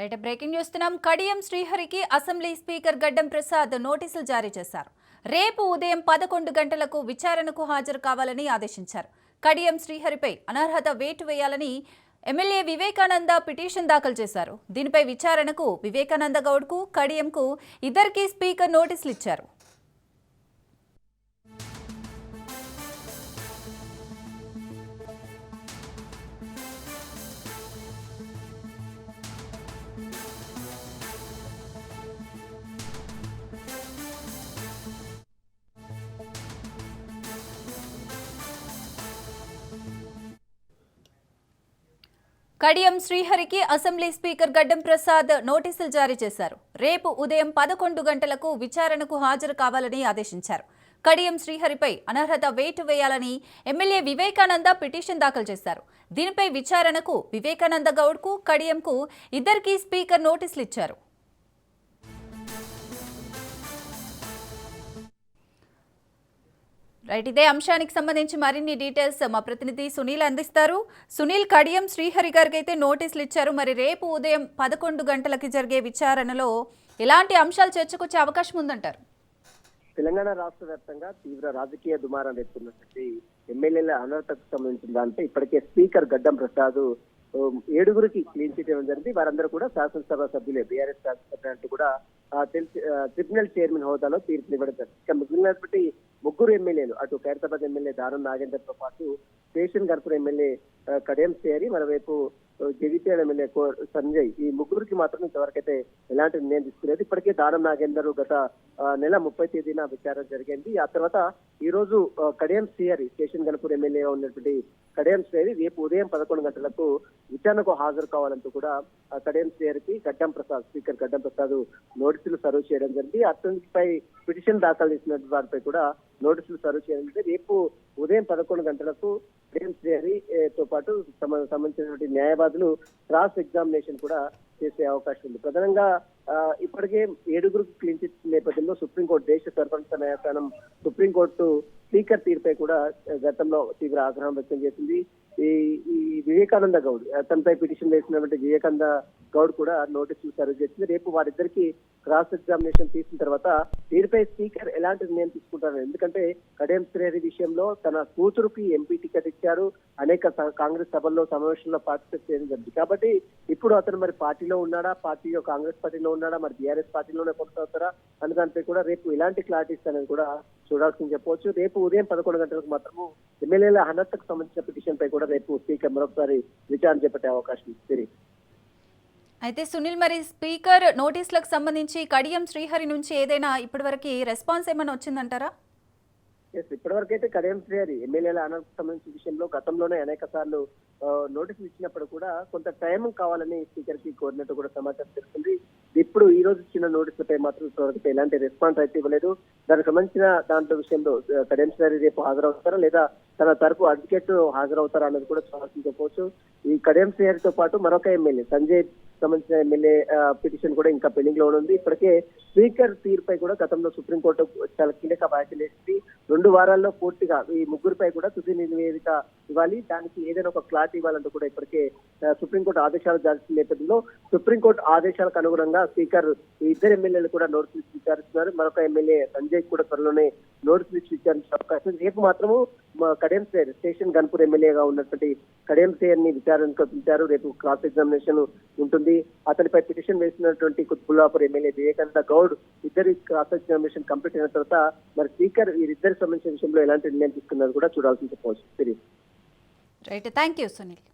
Right breaking చూస్తున్నాం. కడియం శ్రీహరికి assembly speaker గడ్డం ప్రసాద్ నోటీసులు జారీ చేశారు. రేపు ఉదయం 11 గంటలకు విచారణకు హాజరు కావాలని ఆదేశించారు. కడియం శ్రీహరిపై అనర్హత వేటు వేయాలని ఎమ్మెల్యే వివేకానంద పిటిషన్ దాఖలు చేశారు. దీనిపై విచారణకు వివేకానంద గౌడ్కు కడియంకు ఇద్దరికీ స్పీకర్ నోటీసులు ఇచ్చారు. కడియం శ్రీహరికి అసెంబ్లీ స్పీకర్ గడ్డం ప్రసాద్ నోటీసులు జారీ చేశారు. రేపు ఉదయం 11 గంటలకు విచారణకు హాజరు కావాలని ఆదేశించారు. కడియం శ్రీహరిపై అనర్హత వేటు వేయాలని ఎమ్మెల్యే వివేకానంద పిటిషన్ దాఖలు చేశారు. దీనిపై విచారణకు వివేకానంద గౌడ్కు కడియంకు ఇద్దరికీ స్పీకర్ నోటీసులు ఇచ్చారు. రైట్, ఇదే అంశానికి సంబంధించి మరిన్ని డీటెయిల్స్ మా ప్రతినిధి సునీల్ అందిస్తారు. సునీల్, కడియం శ్రీహరి గారికి అయితే నోటీసులు ఇచ్చారు. మరి రేపు ఉదయం 11 గంటలకి జరిగే విచారణలో ఎలాంటి అంశాలు చర్చకొచ్చే అవకాశం ఉందంటారు? తెలంగాణ రాష్ట్ర వ్యాప్తంగా తీవ్ర రాజకీయ దుమారం రేపుతున్నటువంటి ఎమ్మెల్యేల అనర్హతకు సంబంధించిన దాంట్లో ఇప్పటికే స్పీకర్ గడ్డం ప్రసాద్ 7గురికి క్లీన్ చిట్ ఇవ్వడం జరిగింది. వారందరూ కూడా శాసనసభ సభ్యులే. బీఆర్ఎస్ శాసనసభ అంటూ కూడా ట్రిబ్యునల్ చైర్మన్ హోదాలో తీర్పులు ఇవ్వడం జరిగింది. ఇక మిగిలినటువంటి 3 ఎమ్మెల్యేలు, అటు ఖైరతాబాద్ ఎమ్మెల్యే దారం నాగేందర్తో పాటు స్టేషన్ గన్పూర్ ఎమ్మెల్యే కడియం శ్రీహరి, మరోవైపు జగిత్యాల ఎమ్మెల్యే సంజయ్, ఈ 3కి మాత్రం ఇంతవరకైతే ఎలాంటి నిర్ణయం తీసుకునేది. ఇప్పటికే దారం నాగేందర్ గత నెల 30 తేదీన విచారణ జరిగింది. ఆ తర్వాత ఈ రోజు కడియం శ్రీహరి, స్టేషన్ గన్పూర్ ఎమ్మెల్యేగా ఉన్నటువంటి కడియం శ్రీహరి రేపు ఉదయం 11 గంటలకు విచారణకు హాజరు కావాలంటూ కూడా కడియం శ్రీహరికి గడ్డం ప్రసాద్, స్పీకర్ గడ్డం ప్రసాద్ నోటీసులు సర్వ్ చేయడం జరిగింది. అతనిపై పిటిషన్ దాఖలు చేసినటువంటి వారిపై కూడా నోటీసులు సర్వ్ చేయడం జరిగింది. రేపు ఉదయం 11 గంటలకు కడియం శ్రీహరి తో పాటు సంబంధించినటువంటి న్యాయవాదులు క్రాస్ ఎగ్జామినేషన్ కూడా చేసే అవకాశం ఉంది. ప్రధానంగా ఇప్పటికే 7గురికి క్లీన్ చిట్ నేపథ్యంలో సుప్రీంకోర్టు దేశ సర్పంచ్ న్యాయస్థానం సుప్రీంకోర్టు స్పీకర్ తీరుపై కూడా గతంలో తీవ్ర ఆగ్రహం వ్యక్తం చేసింది. ఈ వివేకానంద గౌడ్, తనపై పిటిషన్ వేసినటువంటి వివేకానంద గౌడ్ కూడా నోటీసులు సర్వ్ చేసింది. రేపు వారిద్దరికి క్రాస్ ఎగ్జామినేషన్ తీసిన తర్వాత దీనిపై స్పీకర్ ఎలాంటి నిర్ణయం తీసుకుంటారు. ఎందుకంటే కడియం శ్రీహరి విషయంలో తన కూతురుకి ఎంపీ టికెట్ ఇచ్చారు, అనేక కాంగ్రెస్ సభల్లో సమావేశంలో పార్టిసిపేట్ చేయడం జరిగింది. కాబట్టి ఇప్పుడు అతను మరి పార్టీలో ఉన్నాడా, కాంగ్రెస్ పార్టీలో ఉన్నాడా, మరి బీఆర్ఎస్ పార్టీలోనే కొనసాగుతారా అనే దానిపై కూడా రేపు ఎలాంటి క్లారిటీ ఇస్తారని కూడా చూడాల్సింది చెప్పవచ్చు. రేపు ఉదయం 11 గంటలకు మాత్రము ఎమ్మెల్యేల అనర్హతకు సంబంధించిన పిటిషన్ పై కూడా రేపు స్పీకర్ మరొకసారి విచారణ చేపట్టే అవకాశం ఉంది. అయితే సునీల్, మరి స్పీకర్ నోటీసులకు సంబంధించి కడియం శ్రీహరి నుంచి ఏదైనా ఇప్పటివరకు రెస్పాన్స్ ఏమైనా వచ్చిందంటారా? ఇప్పటివరకు అయితే కడియం శ్రీహరి ఎమ్మెల్యేల అనర్హతకు సంబంధించిన విషయంలో గతంలోనే అనేక సార్లు నోటీసులు ఇచ్చినప్పుడు కూడా కొంత టైం కావాలని స్పీకర్ కి కోరినట్టు కూడా సమాచారం తెలుస్తుంది. ఇప్పుడు ఈ రోజు ఇచ్చిన నోటీసులపై మాత్రం ఇప్పటివరకు ఎలాంటి రెస్పాన్స్ అయితే ఇవ్వలేదు. దానికి సంబంధించిన దాంట్లో విషయంలో కడియం శ్రీహరి రేపు హాజరవుతారా లేదా తన తరపు అడ్వకేట్ హాజరవుతారా అనేది కూడా చూడాల్సి చెప్పవచ్చు. ఈ కడియం శ్రీహరితో పాటు మరొక ఎమ్మెల్యే సంజయ్ సంబంధించిన ఎమ్మెల్యే పిటిషన్ కూడా ఇంకా పెండింగ్ లో ఉంది. ఇప్పటికే స్పీకర్ తీరుపై కూడా గతంలో సుప్రీంకోర్టు చాలా కీలక వ్యాఖ్యలు వేసింది. 2 వారాల్లో పూర్తిగా ఈ 3పై కూడా తుది నివేదిక ఇవ్వాలి, దానికి ఏదైనా ఒక క్లారిటీ ఇవ్వాలంటూ కూడా ఇప్పటికే సుప్రీంకోర్టు ఆదేశాలు జారీ చేసిన నేపథ్యంలో సుప్రీంకోర్టు ఆదేశాలకు అనుగుణంగా స్పీకర్ ఈ 2 ఎమ్మెల్యేలు కూడా నోటీసులు విచారిస్తున్నారు. మరొక ఎమ్మెల్యే సంజయ్ కూడా త్వరలోనే నోటీసులు ఇచ్చి విచారించే అవకాశం. రేపు మాత్రము కడియం శ్రీహరి, స్టేషన్ గన్పూర్ ఎమ్మెల్యేగా ఉన్నటువంటి కడియం శ్రీహరిని విచారణకు పిలిచారు. రేపు క్రాస్ ఎగ్జామినేషన్ ఉంటుంది. అతనిపై పిటిషన్ వేసినటువంటి కుత్బుల్లాపూర్ ఎమ్మెల్యే వివేకానంద గౌడ్ ఇద్దరి క్రాస్ ఎగ్జామినేషన్ కంప్లీట్ అయిన తర్వాత మరి స్పీకర్ వీరిద్దరికి సంబంధించిన విషయంలో ఎలాంటి నిర్ణయం తీసుకున్నారు కూడా చూడాల్సి చెప్పవచ్చు. Right, thank you Sunil.